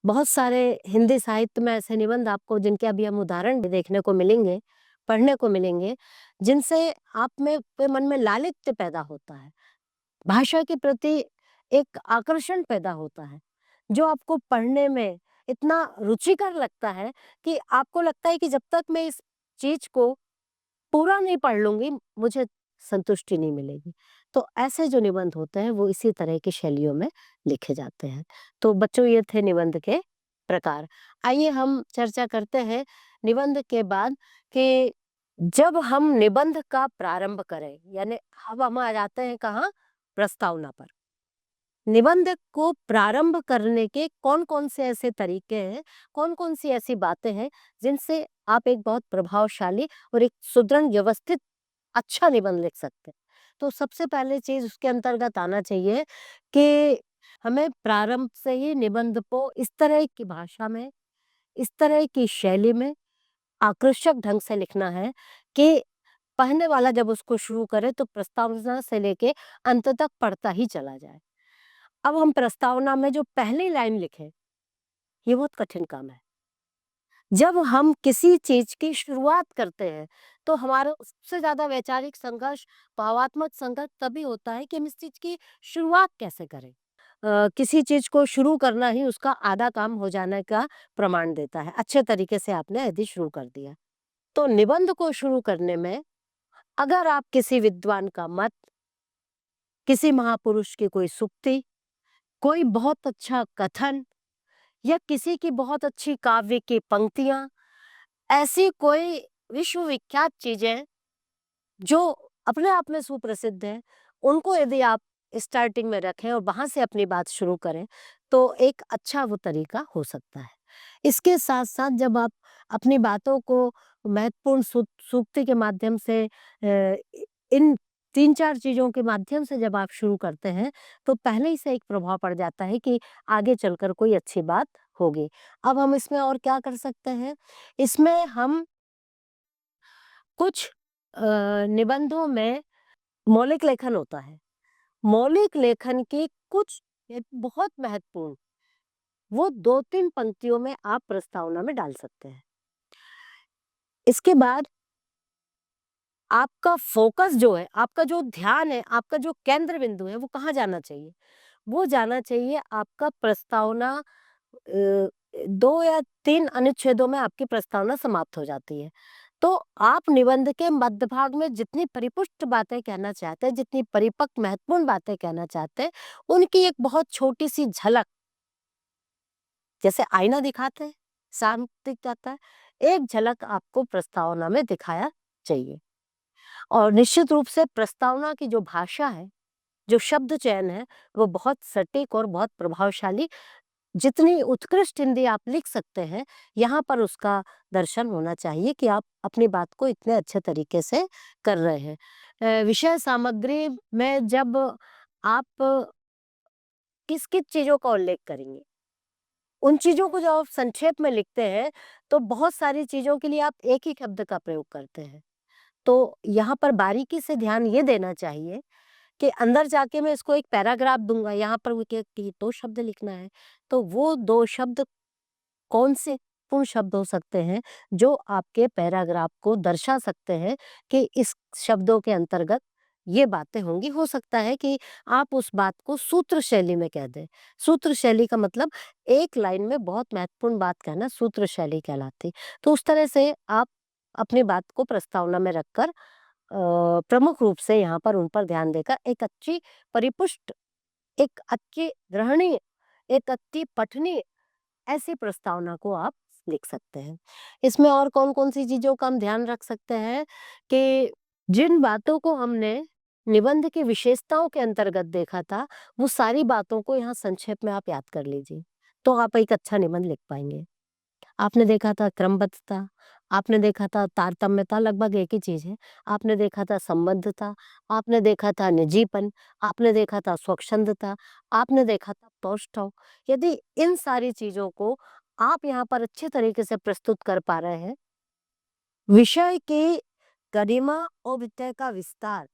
[SPEAKER 1] बहुत सारे हिंदी साहित्य में ऐसे निबंध आपको जिनके अभी हम उदाहरण भी देखने को मिलेंगे, पढ़ने को मिलेंगे, जिनसे आप में के मन में लालित्य पैदा होता है। भाषा के प्रति एक आकर्षण पैदा होता है, जो आपको पढ़ने में इतना रुचिकर लगता है कि आपको लगता है कि जब तक मैं इस चीज़ को पूरा नहीं पढ़ लूँगी, मुझे संतुष्टि नहीं मिलेगी। तो ऐसे जो निबंध होते हैं, वो इसी तरह की शैलियों में लिखे जाते हैं। तो बच्चों, ये थे निबंध के प्रकार। आइए हम चर्चा करते हैं निबंध के बाद कि जब हम निबंध का प्रारंभ करें, यानी अब हम आ जाते हैं कहाँ? प्रस्तावना पर। निबंध को प्रारंभ करने के कौन-कौन से ऐसे तरीके हैं, कौन-कौन सी ऐसी बातें हैं, जिनसे आप एक बहुत प्रभावशाली और एक सुदृढ़ व्यवस्थित अच्छा निबंध लिख सकते हैं। तो सबसे पहले चीज़ उसके अंतर्गत आना चाहिए कि हमें प्रारंभ से ही निबंध को इस तरह की भाषा में, इस तरह की शैली में आकर्षक ढंग से लिखना है कि पढ़ने वाला जब उसको शुरू करे तो प्रस्तावना से लेके अंत तक पढ़ता ही चला जाए। अब हम प्रस्तावना में जो पहली लाइन लिखें, ये बहुत कठिन काम है। जब हम किसी चीज़ की शुरुआत करते हैं, तो हमारा सबसे ज़्यादा वैचारिक संघर्ष, भावात्मक संघर्ष तभी होता है कि हम इस चीज़ की शुरुआत कैसे करें? किसी चीज़ को शुरू करना ही उसका आधा काम हो जाने का प्रमाण देता है, अच्छे तरीके से आपने यदि शुरू कर दिया। तो निबंध को शुरू करने में अगर आप किसी विद्वान का मत, किसी महापुरुष की कोई सूक्ति, कोई बहुत अच्छा कथन या किसी की बहुत अच्छी काव्य की पंक्तियाँ, ऐसी कोई विश्वविख्यात चीज़ें जो अपने आप में सुप्रसिद्ध हैं, उनको यदि आप स्टार्टिंग में रखें और वहाँ से अपनी बात शुरू करें, तो एक अच्छा वो तरीका हो सकता है। इसके साथ-साथ जब आप अपनी बातों को महत्वपूर्ण सूक्ति के माध्यम से इन 3-4 चीज़ों के माध्यम से जब आप शुरू करते हैं, तो पहले ही से एक प्रभाव पड़ जाता है कि आगे चलकर कोई अच्छी बात होगी। अब हम इसमें और क्या कर सकते हैं? इसमें हम कुछ निबंधों में मौलिक लेखन होता है। मौलिक लेखन की कुछ बहुत महत्वपूर्ण, वो 2-3 पंक्तियों में आप प्रस्तावना में डाल सकते हैं। इसके बाद आपका फ़ोकस जो है, आपका जो ध्यान है, आपका जो केंद्र बिंदु है, वो कहाँ जाना चाहिए? वो जाना चाहिए आपका प्रस्तावना 2 या 3 अनुच्छेदों में आपकी प्रस्तावना समाप्त हो जाती है। तो आप निबंध के मध्य भाग में जितनी परिपुष्ट बातें कहना चाहते हैं, जितनी परिपक्व महत्वपूर्ण बातें कहना चाहते हैं, उनकी एक बहुत छोटी-सी झलक, जैसे आईना दिखाते हैं, साफ दिख जाता है, एक झलक आपको प्रस्तावना में दिखाया चाहिए। और निश्चित रूप से प्रस्तावना की जो भाषा है, जो शब्द चयन है, वो बहुत सटीक और बहुत प्रभावशाली जितनी उत्कृष्ट हिंदी आप लिख सकते हैं, यहाँ पर उसका दर्शन होना चाहिए कि आप अपनी बात को इतने अच्छे तरीके से कर रहे हैं। विषय सामग्री में जब आप किस-किस चीज़ों का उल्लेख करेंगे? उन चीज़ों को जब आप संक्षेप में लिखते हैं, तो बहुत सारी चीज़ों के लिए आप एक ही शब्द का प्रयोग करते हैं। तो यहाँ पर बारीकी से ध्यान ये देना चाहिए कि अंदर जाके मैं इसको एक पैराग्राफ दूँगा, यहाँ पर वो क्या कि 2 शब्द लिखना है, तो वो 2 शब्द कौन से पूर्ण शब्द हो सकते हैं, जो आपके पैराग्राफ को दर्शा सकते हैं कि इस शब्दों के अंतर्गत ये बातें होंगी। हो सकता है कि आप उस बात को सूत्र शैली में कह दें। सूत्र शैली का मतलब एक लाइन में बहुत महत्वपूर्ण बात कहना सूत्र शैली कहलाती। तो उस तरह से आप अपनी बात को प्रस्तावना में रखकर प्रमुख रूप से यहाँ पर उन पर ध्यान देकर एक अच्छी परिपुष्ट, एक अच्छी ग्रहणीय, एक अच्छी पठनीय ऐसी प्रस्तावना को आप लिख सकते हैं। इसमें और कौन-कौन सी चीज़ों का हम ध्यान रख सकते हैं कि जिन बातों को हमने निबंध की विशेषताओं के अंतर्गत देखा था, वो सारी बातों को यहाँ संक्षेप में आप याद कर लीजिए, तो आप एक अच्छा निबंध लिख पाएँगे। आपने देखा था क्रमबद्धता, आपने देखा था तारतम्यता, लगभग एक ही चीज़ है। आपने देखा था संबद्धता, आपने देखा था निजीपन, आपने देखा था स्वच्छंदता, आपने देखा था सौष्ठव। यदि इन सारी चीज़ों को आप यहाँ पर अच्छे तरीके से प्रस्तुत कर पा रहे हैं, विषय की गरिमा और विषय का विस्तार,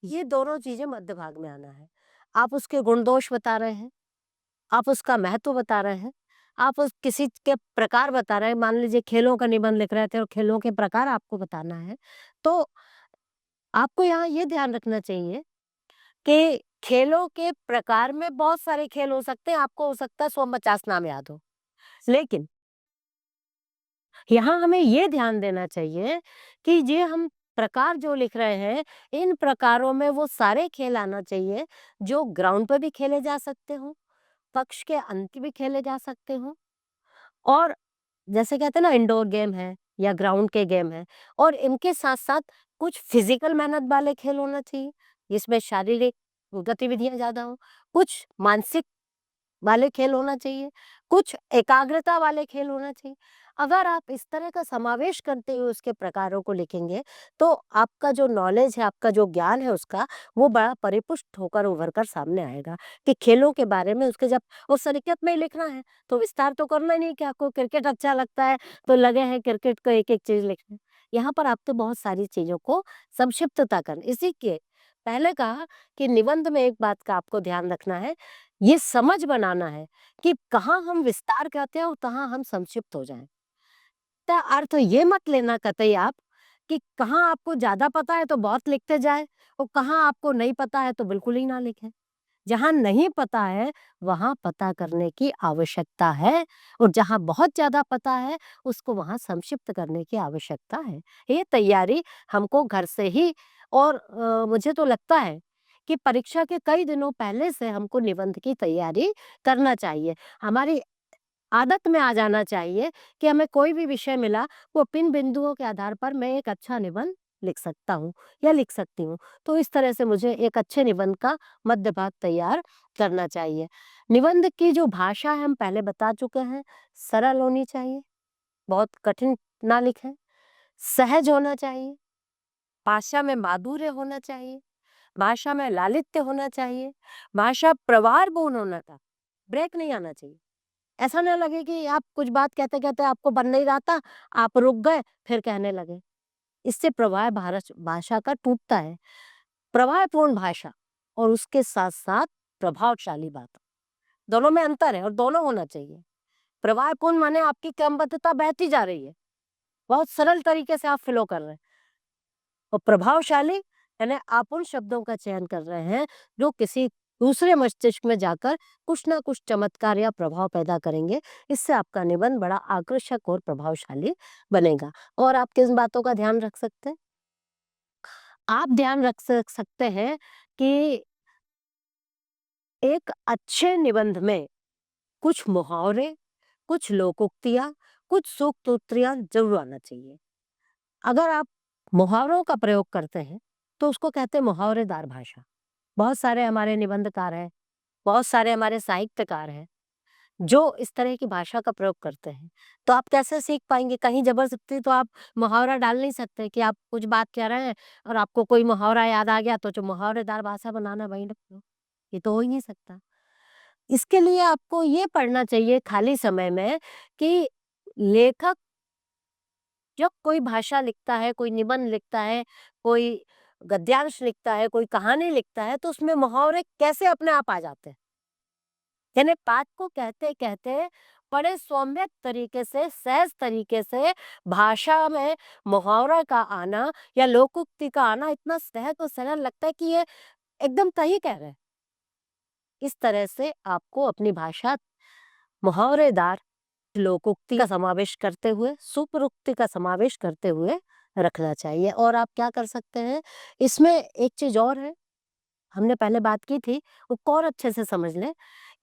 [SPEAKER 1] ये दोनों चीज़ें मध्य भाग में आना है। आप उसके गुण दोष बता रहे हैं, आप उसका महत्व बता रहे हैं, आप उस किसी के प्रकार बता रहे हैं, मान लीजिए खेलों का निबंध लिख रहे थे और खेलों के प्रकार आपको बताना है, तो आपको यहाँ ये ध्यान रखना चाहिए कि खेलों के प्रकार में बहुत सारे खेल हो सकते हैं, आपको हो सकता है 100-50 नाम याद हो। लेकिन यहाँ हमें ये ध्यान देना चाहिए कि ये हम प्रकार जो लिख रहे हैं, इन प्रकारों में वो सारे खेल आना चाहिए, जो ग्राउंड पे भी खेले जा सकते हों, कक्ष के अंत भी खेले जा सकते हों और जैसे कहते हैं ना इंडोर गेम है या ग्राउंड के गेम है और इनके साथ-साथ कुछ फिजिकल मेहनत वाले खेल होना चाहिए, जिसमें शारीरिक गतिविधियाँ ज़्यादा हों, कुछ मानसिक वाले खेल होना चाहिए, कुछ एकाग्रता वाले खेल होना चाहिए। अगर आप इस तरह का समावेश करते हुए उसके प्रकारों को लिखेंगे, तो आपका जो नॉलेज है, आपका जो ज्ञान है उसका, वो बड़ा परिपुष्ट होकर उभर कर सामने आएगा कि खेलों के बारे में उसके जब उस तरीक़त में ही लिखना है, तो विस्तार तो करना ही नहीं कि आपको क्रिकेट अच्छा लगता है, तो लगे हैं क्रिकेट को एक-एक चीज़ लिखने। यहाँ पर आपको बहुत सारी चीज़ों को संक्षिप्तता करनी इसी के पहले कहा कि निबंध में एक बात का आपको ध्यान रखना है, ये समझ बनाना है कि कहाँ हम विस्तार करते हैं और कहाँ हम संक्षिप्त हो जाएँ। तो अर्थ ये मत लेना कतई आप कि कहाँ आपको ज़्यादा पता है तो बहुत लिखते जाएँ और कहाँ आपको नहीं पता है तो बिल्कुल ही ना लिखें। जहाँ नहीं पता है, वहाँ पता करने की आवश्यकता है और जहाँ बहुत ज़्यादा पता है, उसको वहाँ संक्षिप्त करने की आवश्यकता है। ये तैयारी हमको घर से ही और मुझे तो लगता है कि परीक्षा के कई दिनों पहले से हमको निबंध की तैयारी करना चाहिए। हमारी आदत में आ जाना चाहिए कि हमें कोई भी विषय मिला, वो पिन बिंदुओं के आधार पर मैं एक अच्छा निबंध लिख सकता हूँ या लिख सकती हूँ। तो इस तरह से मुझे एक अच्छे निबंध का मध्य भाग तैयार करना चाहिए। निबंध की जो भाषा है हम पहले बता चुके हैं, सरल होनी चाहिए, बहुत कठिन ना लिखें, सहज होना चाहिए, भाषा में माधुर्य होना चाहिए, भाषा में लालित्य होना चाहिए, भाषा प्रवाहपूर्ण होना था, ब्रेक नहीं आना चाहिए। ऐसा ना लगे कि आप कुछ बात कहते-कहते आपको बन नहीं रहा था, आप रुक गए, फिर कहने लगे। इससे प्रवाह भारस भाषा का टूटता है। प्रवाहपूर्ण भाषा और उसके साथ-साथ प्रभावशाली बात, दोनों में अंतर है और दोनों होना चाहिए। प्रवाहपूर्ण माने आपकी क्रमबद्धता बहती जा रही है, बहुत सरल तरीके से आप फ़्लो कर रहे हैं और प्रभावशाली यानी आप उन शब्दों का चयन कर रहे हैं, जो किसी दूसरे मस्तिष्क में जाकर कुछ ना कुछ चमत्कार या प्रभाव पैदा करेंगे। इससे आपका निबंध बड़ा आकर्षक और प्रभावशाली बनेगा और आप किन बातों का ध्यान रख सकते हैं? आप ध्यान रख सकते हैं कि एक अच्छे निबंध में कुछ मुहावरे, कुछ लोकोक्तियाँ, कुछ सूक्तोक्तियाँ ज़रूर आना चाहिए। अगर आप मुहावरों का प्रयोग करते हैं, तो उसको कहते हैं मुहावरेदार भाषा। बहुत सारे हमारे निबंधकार हैं, बहुत सारे हमारे साहित्यकार हैं, जो इस तरह की भाषा का प्रयोग करते हैं। तो आप कैसे सीख पाएँगे? कहीं ज़बरदस्ती तो आप मुहावरा डाल नहीं सकते कि आप कुछ बात कह रहे हैं और आपको कोई मुहावरा याद आ गया तो जो मुहावरेदार भाषा बनाना वहीं रख दो। ये तो हो ही नहीं सकता। इसके लिए आपको ये पढ़ना चाहिए खाली समय में कि लेखक जब कोई भाषा लिखता है, कोई निबंध लिखता है, कोई गद्यांश लिखता है, कोई कहानी लिखता है, तो उसमें मुहावरे कैसे अपने आप आ जाते हैं। यानी बात को कहते-कहते बड़े सौम्य तरीके से, सहज तरीके से भाषा में मुहावरा का आना या लोकोक्ति का आना इतना सहज और सरल लगता है कि ये एकदम सही कह रहे हैं। इस तरह से आपको अपनी भाषा मुहावरेदार लोकोक्ति का समावेश करते हुए, सुपरोक्ति का समावेश करते हुए रखना चाहिए। और आप क्या कर सकते हैं, इसमें एक चीज़ और है, हमने पहले बात की थी, उसको और अच्छे से समझ लें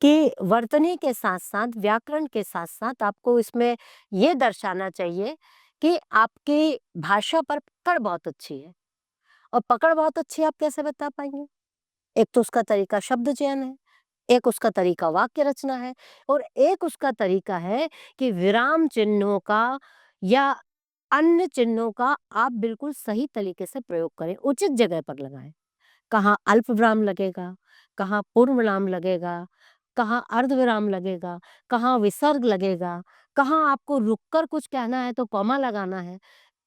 [SPEAKER 1] कि वर्तनी के साथ-साथ, व्याकरण के साथ-साथ आपको इसमें ये दर्शाना चाहिए कि आपकी भाषा पर पकड़ बहुत अच्छी है। और पकड़ बहुत अच्छी आप कैसे बता पाएँगे? एक तो उसका तरीका शब्द चयन है, एक उसका तरीका वाक्य रचना है और एक उसका तरीका है कि विराम चिन्हों का या अन्य चिन्हों का आप बिल्कुल सही तरीके से प्रयोग करें, उचित जगह पर लगाएँ। कहाँ अल्पविराम लगेगा, कहाँ पूर्णविराम लगेगा, कहाँ अर्धविराम लगेगा, कहाँ विसर्ग लगेगा, कहाँ आपको रुककर कुछ कहना है तो कॉमा लगाना है।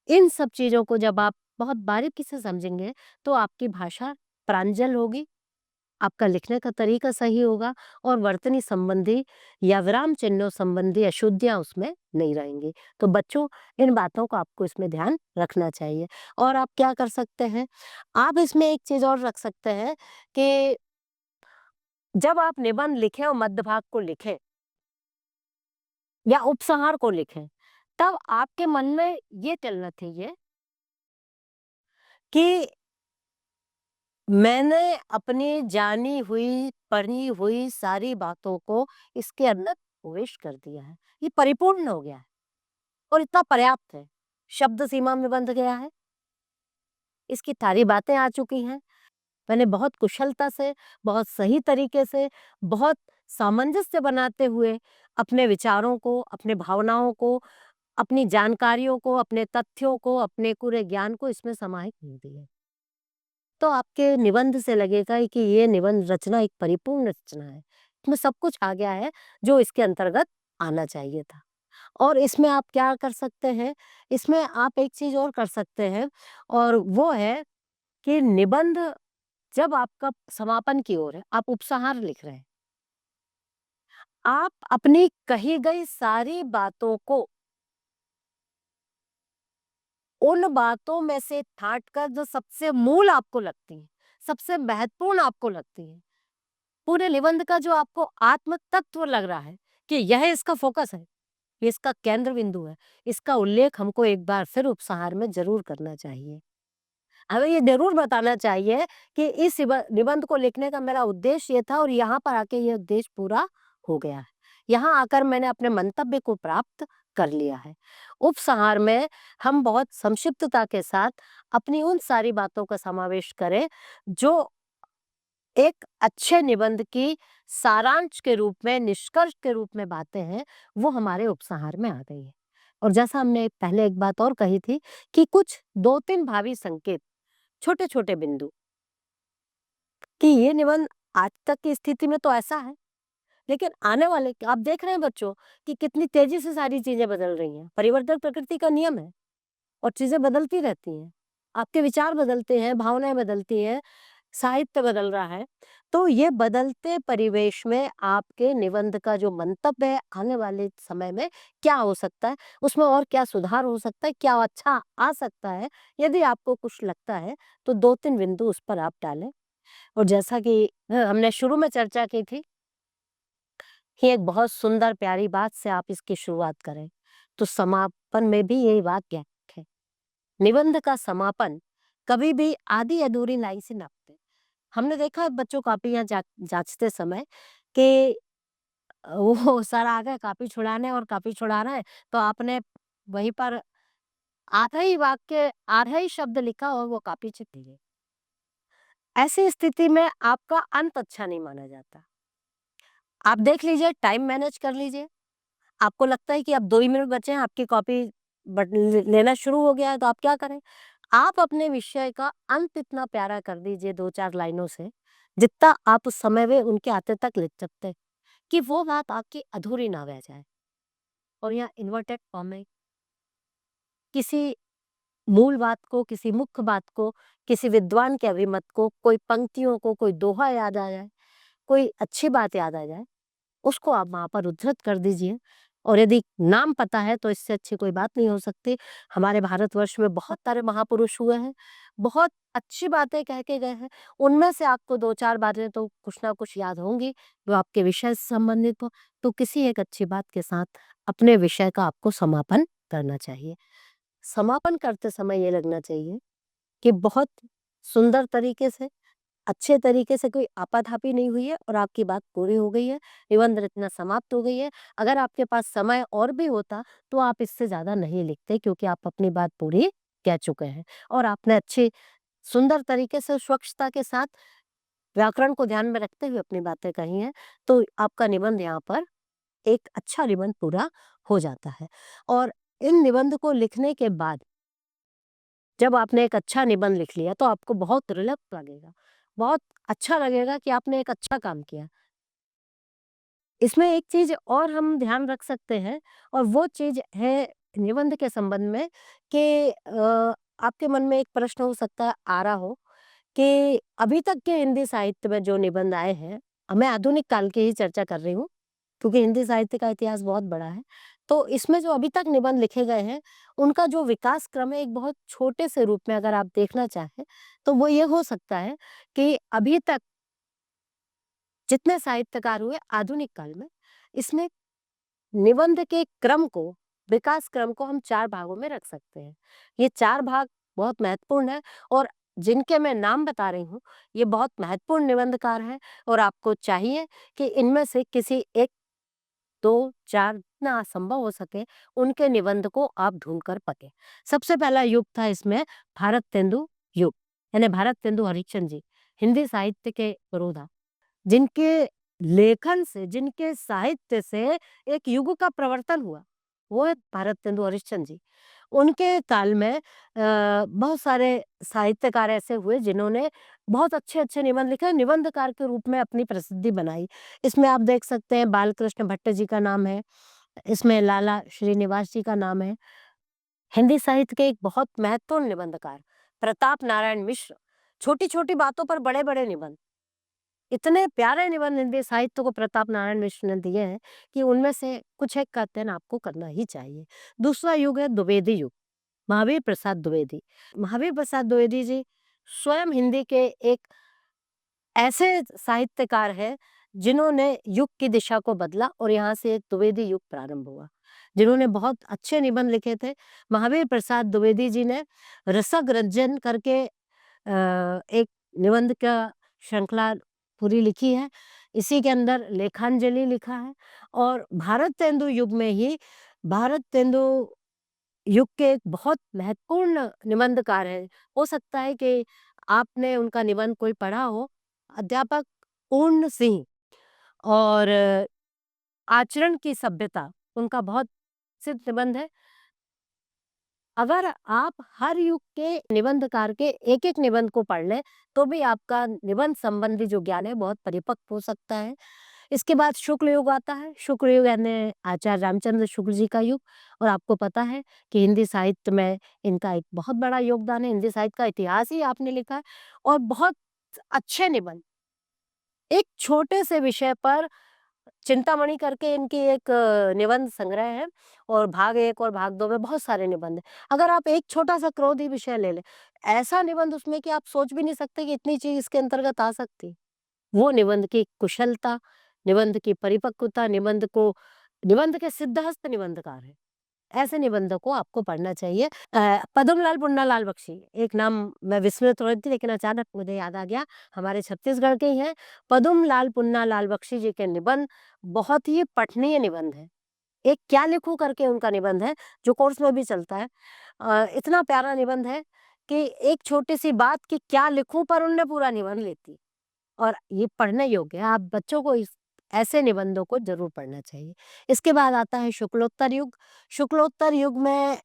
[SPEAKER 1] इन सब चीज़ों को जब आप बहुत बारीकी से समझेंगे, तो आपकी भाषा प्रांजल होगी, आपका लिखने का तरीका सही होगा और वर्तनी संबंधी या विराम चिन्हों संबंधी अशुद्धियाँ उसमें नहीं रहेंगी। तो बच्चों, इन बातों का आपको इसमें ध्यान रखना चाहिए। और आप क्या कर सकते हैं, आप इसमें एक चीज़ और रख सकते हैं कि जब आप निबंध लिखें और मध्य भाग को लिखें या उपसंहार को लिखें, तब आपके मन में ये चलना चाहिए कि मैंने अपनी जानी हुई, पढ़ी हुई सारी बातों को इसके अंदर प्रवेश कर दिया है। ये परिपूर्ण हो गया है और इतना पर्याप्त है। शब्द सीमा में बंध गया है, इसकी सारी बातें आ चुकी हैं। मैंने बहुत कुशलता से, बहुत सही तरीके से, बहुत सामंजस्य बनाते हुए अपने विचारों को, अपने भावनाओं को, अपनी जानकारियों को, अपने तथ्यों को, अपने पूरे ज्ञान को इसमें समाहित कर दिया है। तो आपके निबंध से लगेगा कि ये निबंध रचना एक परिपूर्ण रचना है। इसमें सब कुछ आ गया है जो इसके अंतर्गत आना चाहिए था। और इसमें आप क्या कर सकते हैं, इसमें आप एक चीज़ और कर सकते हैं और वो है कि निबंध जब आपका समापन की ओर है, आप उपसंहार लिख रहे हैं, आप अपनी कही गई सारी बातों को उन बातों में से छाँट कर जो सबसे मूल आपको लगती हैं, सबसे महत्वपूर्ण आपको लगती हैं, पूरे निबंध का जो आपको आत्म तत्व लग रहा है कि यह इसका फोकस है, ये इसका केंद्र बिंदु है, इसका उल्लेख हमको एक बार फिर उपसंहार में ज़रूर करना चाहिए। हमें ये ज़रूर बताना चाहिए कि इस निबंध को लिखने का मेरा उद्देश्य ये था और यहाँ पर आके ये उद्देश्य पूरा हो गया है। यहाँ आकर मैंने अपने मंतव्य को प्राप्त कर लिया है। उपसंहार में हम बहुत संक्षिप्तता के साथ अपनी उन सारी बातों का समावेश करें जो एक अच्छे निबंध की सारांश के रूप में, निष्कर्ष के रूप में बातें हैं, वो हमारे उपसंहार में आ गई हैं। और जैसा हमने पहले एक बात और कही थी कि कुछ 2-3 भावी संकेत, छोटे-छोटे बिंदु कि ये निबंध आज तक की स्थिति में तो ऐसा है, लेकिन आने वाले आप देख रहे हैं बच्चों कि कितनी तेज़ी से सारी चीज़ें बदल रही हैं। परिवर्तन प्रकृति का नियम है और चीज़ें बदलती रहती हैं। आपके विचार बदलते हैं, भावनाएँ बदलती हैं, साहित्य बदल रहा है। तो ये बदलते परिवेश में आपके निबंध का जो मंतव्य है, आने वाले समय में क्या हो सकता है, उसमें और क्या सुधार हो सकता है, क्या अच्छा आ सकता है, यदि आपको कुछ लगता है, तो 2-3 बिंदु उस पर आप डालें। और जैसा कि हमने शुरू में चर्चा की थी कि एक बहुत सुंदर प्यारी बात से आप इसकी शुरुआत करें, तो समापन में भी यही वाक्य है। निबंध का समापन कभी भी आधी-अधूरी लाइन से ना हो। हमने देखा है बच्चों कॉपियाँ जाँचते समय कि वो सर आ गए कॉपी छुड़ाने और कॉपी छुड़ा रहे हैं, तो आपने वहीं पर आधा ही वाक्य, आधा ही शब्द लिखा और वो कॉपी चिप दी गई। ऐसी स्थिति में आपका अंत अच्छा नहीं माना जाता। आप देख लीजिए, टाइम मैनेज कर लीजिए। आपको लगता है कि अब 2 ही मिनट बचे हैं, आपकी कॉपी लेना शुरू हो गया है, तो आप क्या करें? आप अपने विषय का अंत इतना प्यारा कर दीजिए 2-4 लाइनों से, जितना आप उस समय में उनके आते तक लिख सकते हैं, कि वो बात आपकी अधूरी ना रह जाए। और यहाँ इन्वर्टेड कॉमे किसी मूल बात को, किसी मुख्य बात को, किसी विद्वान के अभिमत को, कोई पंक्तियों को, कोई दोहा याद आ जाए, कोई अच्छी बात याद आ जाए, उसको आप वहाँ पर उद्धृत कर दीजिए। और यदि नाम पता है तो इससे अच्छी कोई बात नहीं हो सकती। हमारे भारतवर्ष में बहुत सारे महापुरुष हुए हैं, बहुत अच्छी बातें कह के गए हैं। उनमें से आपको 2-4 बातें तो कुछ ना कुछ याद होंगी, जो आपके विषय से संबंधित हो, तो किसी एक अच्छी बात के साथ अपने विषय का आपको समापन करना चाहिए। समापन करते समय ये लगना चाहिए कि बहुत सुंदर तरीके से, अच्छे तरीके से, कोई आपाधापी नहीं हुई है और आपकी बात पूरी हो गई है, निबंध रचना समाप्त हो गई है। अगर आपके पास समय और भी होता, तो आप इससे ज़्यादा नहीं लिखते, क्योंकि आप अपनी बात पूरी कह चुके हैं और आपने अच्छी सुंदर तरीके से, स्वच्छता के साथ, व्याकरण को ध्यान में रखते हुए अपनी बातें कही हैं, तो आपका निबंध यहाँ पर एक अच्छा निबंध पूरा हो जाता है। और इन निबंध को लिखने के बाद जब आपने एक अच्छा निबंध लिख लिया, तो आपको बहुत रिलैक्स लगेगा, बहुत अच्छा लगेगा कि आपने एक अच्छा काम किया। इसमें एक चीज़ और हम ध्यान रख सकते हैं, और वो चीज़ है निबंध के संबंध में कि आपके मन में एक प्रश्न हो सकता है आ रहा हो कि अभी तक के हिंदी साहित्य में जो निबंध आए हैं, मैं आधुनिक काल की ही चर्चा कर रही हूँ, क्योंकि हिंदी साहित्य का इतिहास बहुत बड़ा है। तो इसमें जो अभी तक निबंध लिखे गए हैं, उनका जो विकास क्रम है एक बहुत छोटे से रूप में अगर आप देखना चाहें, तो वो ये हो सकता है कि अभी तक जितने साहित्यकार हुए आधुनिक काल में, इसमें निबंध के क्रम को, विकास क्रम को हम 4 भागों में रख सकते हैं। ये 4 भाग बहुत महत्वपूर्ण हैं, और जिनके मैं नाम बता रही हूँ, ये बहुत महत्वपूर्ण निबंधकार हैं, और आपको चाहिए कि इनमें से किसी एक, 2, 4 जितना संभव हो सके, उनके निबंध को आप ढूँढ कर पढ़ें। सबसे पहला युग था इसमें भारत तेंदु युग, यानी भारत तेंदु हरिश्चंद्र जी, हिंदी साहित्य के पुरोधा, जिनके लेखन से, जिनके साहित्य से एक युग का प्रवर्तन हुआ, वो है भारत तेंदु हरिश्चंद्र जी। उनके काल में बहुत सारे साहित्यकार ऐसे हुए जिन्होंने बहुत अच्छे-अच्छे निबंध लिखे, निबंधकार के रूप में अपनी प्रसिद्धि बनाई। इसमें आप देख सकते हैं बालकृष्ण भट्ट जी का नाम है, इसमें लाला श्रीनिवास जी का नाम है। हिंदी साहित्य के एक बहुत महत्वपूर्ण निबंधकार प्रताप नारायण मिश्र, छोटी-छोटी बातों पर बड़े-बड़े निबंध। इतने प्यारे निबंध हिंदी साहित्य को प्रताप नारायण मिश्र ने दिए हैं कि उनमें से कुछ एक का अध्ययन आपको करना ही चाहिए। दूसरा युग है द्विवेदी युग, महावीर प्रसाद द्विवेदी। महावीर प्रसाद द्विवेदी जी स्वयं हिंदी के एक ऐसे साहित्यकार हैं जिन्होंने युग की दिशा को बदला, और यहाँ से एक द्विवेदी युग प्रारंभ हुआ, जिन्होंने बहुत अच्छे निबंध लिखे थे। महावीर प्रसाद द्विवेदी जी ने रसक रंजन करके एक निबंध का श्रृंखला पूरी लिखी है। इसी के अंदर लेखांजलि लिखा है, और भारत तेंदु युग में ही, भारत तेंदु युग के एक बहुत महत्वपूर्ण निबंधकार हैं। हो सकता है कि आपने उनका निबंध कोई पढ़ा हो, अध्यापक पूर्ण सिंह, और आचरण की सभ्यता, उनका बहुत प्रसिद्ध निबंध है। अगर आप हर युग के निबंधकार के एक-एक निबंध को पढ़ लें, तो भी आपका निबंध संबंधी जो ज्ञान है बहुत परिपक्व हो सकता है। इसके बाद शुक्ल युग आता है। शुक्ल युग यानी आचार्य रामचंद्र शुक्ल जी का युग, और आपको पता है कि हिंदी साहित्य में इनका एक बहुत बड़ा योगदान है। हिंदी साहित्य का इतिहास ही आपने लिखा है, और बहुत अच्छे निबंध, एक छोटे से विषय पर चिंतामणि करके इनकी एक निबंध संग्रह है, और भाग 1 और भाग 2 में बहुत सारे निबंध हैं। अगर आप एक छोटा-सा क्रोधी विषय ले लें, ऐसा निबंध उसमें कि आप सोच भी नहीं सकते कि इतनी चीज़ इसके अंतर्गत आ सकती। वो निबंध की कुशलता, निबंध की परिपक्वता, निबंध के सिद्धहस्त निबंधकार हैं। ऐसे निबंधों को आपको पढ़ना चाहिए। पद्मलाल पुन्नालाल बख्शी, एक नाम मैं विस्मृत हो रही थी, लेकिन अचानक मुझे याद आ गया, हमारे छत्तीसगढ़ के ही हैं। पद्मलाल पुन्नालाल बख्शी जी के निबंध बहुत ही पठनीय निबंध हैं। एक क्या लिखूं करके उनका निबंध है, जो कोर्स में भी चलता है। इतना प्यारा निबंध है कि एक छोटी सी बात कि क्या लिखूं पर उनने पूरा निबंध लेती, और ये पढ़ने योग्य है। आप बच्चों को ऐसे निबंधों को ज़रूर पढ़ना चाहिए। इसके बाद आता है शुक्लोत्तर युग। शुक्लोत्तर युग में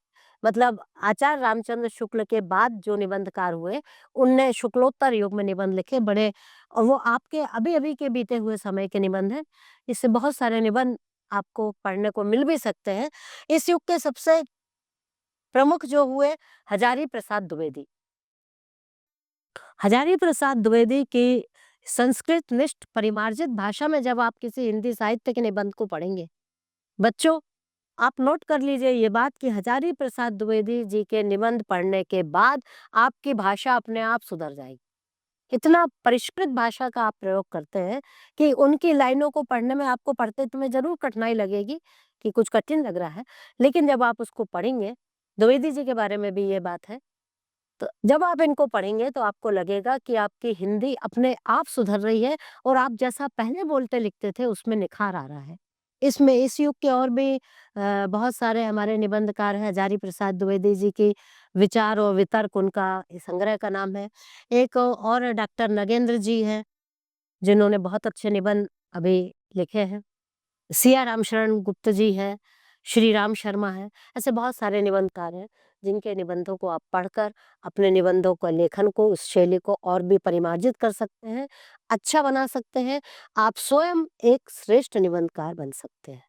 [SPEAKER 1] मतलब आचार्य रामचंद्र शुक्ल के बाद जो निबंधकार हुए, उनने शुक्लोत्तर युग में निबंध लिखे बड़े, और वो आपके अभी-अभी के बीते हुए समय के निबंध हैं। इससे बहुत सारे निबंध आपको पढ़ने को मिल भी सकते हैं। इस युग के सबसे प्रमुख जो हुए, हजारी प्रसाद द्विवेदी। हजारी प्रसाद द्विवेदी की संस्कृत निष्ठ परिमार्जित भाषा में जब आप किसी हिंदी साहित्य के निबंध को पढ़ेंगे, बच्चों, आप नोट कर लीजिए ये बात कि हजारी प्रसाद द्विवेदी जी के निबंध पढ़ने के बाद आपकी भाषा अपने आप सुधर जाएगी। इतना परिष्कृत भाषा का आप प्रयोग करते हैं कि उनकी लाइनों को पढ़ने में आपको पढ़ते समय ज़रूर कठिनाई लगेगी कि कुछ कठिन लग रहा है, लेकिन जब आप उसको पढ़ेंगे, द्विवेदी जी के बारे में भी ये बात है, तो जब आप इनको पढ़ेंगे तो आपको लगेगा कि आपकी हिंदी अपने आप सुधर रही है और आप जैसा पहले बोलते लिखते थे उसमें निखार आ रहा है। इसमें इस युग के और भी बहुत सारे हमारे निबंधकार हैं। हजारी प्रसाद द्विवेदी जी की विचार और वितर्क उनका संग्रह का नाम है। एक और डॉक्टर नगेंद्र जी हैं, जिन्होंने बहुत अच्छे निबंध अभी लिखे हैं। सिया रामशरण गुप्त जी हैं, श्री राम शर्मा हैं, ऐसे बहुत सारे निबंधकार हैं, जिनके निबंधों को आप पढ़कर अपने निबंधों को लेखन को, उस शैली को और भी परिमार्जित कर सकते हैं, अच्छा बना सकते हैं। आप स्वयं एक श्रेष्ठ निबंधकार बन सकते हैं।